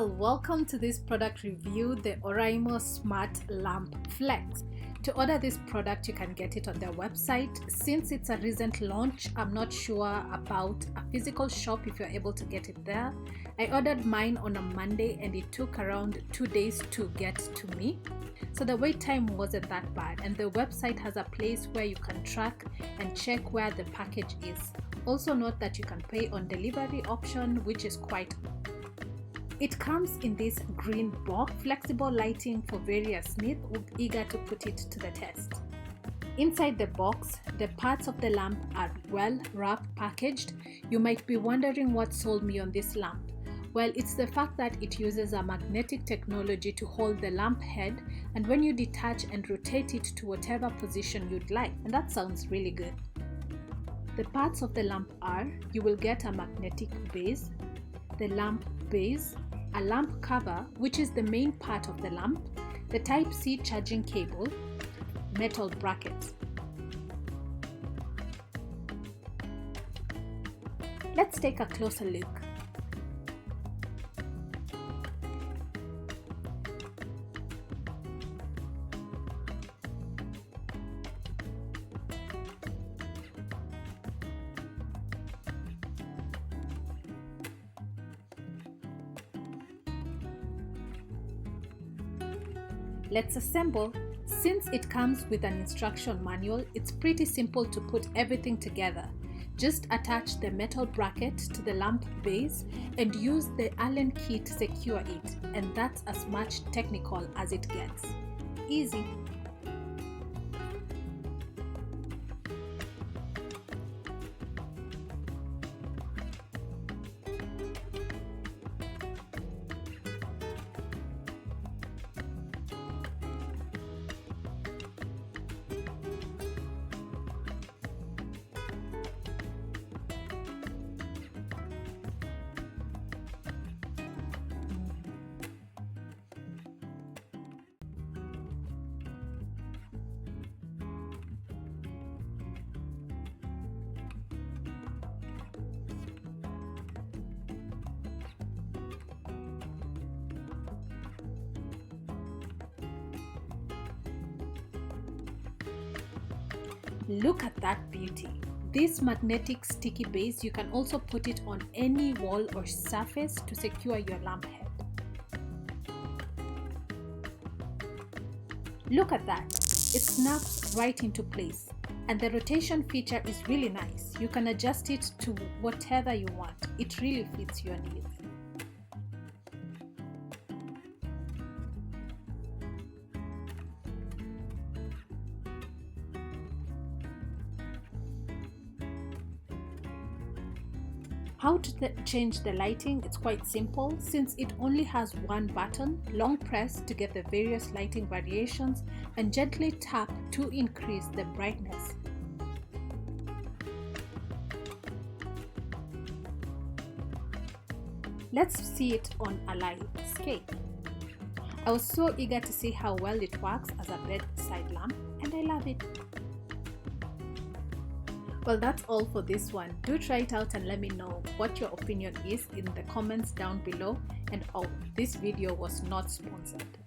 Well, welcome to this product review, the Oraimo Smart Lamp Flex. To order this product, you can get it on their website. Since it's a recent launch, I'm not sure about a physical shop if you're able to get it there. I ordered mine on a Monday and it took around 2 days to get to me. So the wait time wasn't that bad, and the website has a place where you can track and check where the package is. Also note that you can pay on delivery option, which is quite good. It comes in this green box, flexible lighting for various needs. We're eager to put it to the test. Inside the box, the parts of the lamp are well wrapped, packaged. You might be wondering what sold me on this lamp. Well, it's the fact that it uses a magnetic technology to hold the lamp head, and when you detach and rotate it to whatever position you'd like, and that sounds really good. The parts of the lamp are, you will get a magnetic base, the lamp base, a lamp cover, which is the main part of the lamp, the Type-C charging cable, metal brackets. Let's take a closer look. Let's assemble. Since it comes with an instruction manual, it's pretty simple to put everything together. Just attach the metal bracket to the lamp base and use the Allen key to secure it, and that's as much technical as it gets. Easy. Look at that beauty. This magnetic sticky base, you can also put it on any wall or surface to secure your lamp head. Look at that. It snaps right into place, and the rotation feature is really nice. You can adjust it to whatever you want. It really fits your needs. How to change the lighting? It's quite simple. Since it only has one button, long press to get the various lighting variations and gently tap to increase the brightness. Let's see it on a live scale. I was so eager to see how well it works as a bedside lamp, and I love it. Well, that's all for this one. Do try it out and let me know what your opinion is in the comments down below. And oh, this video was not sponsored.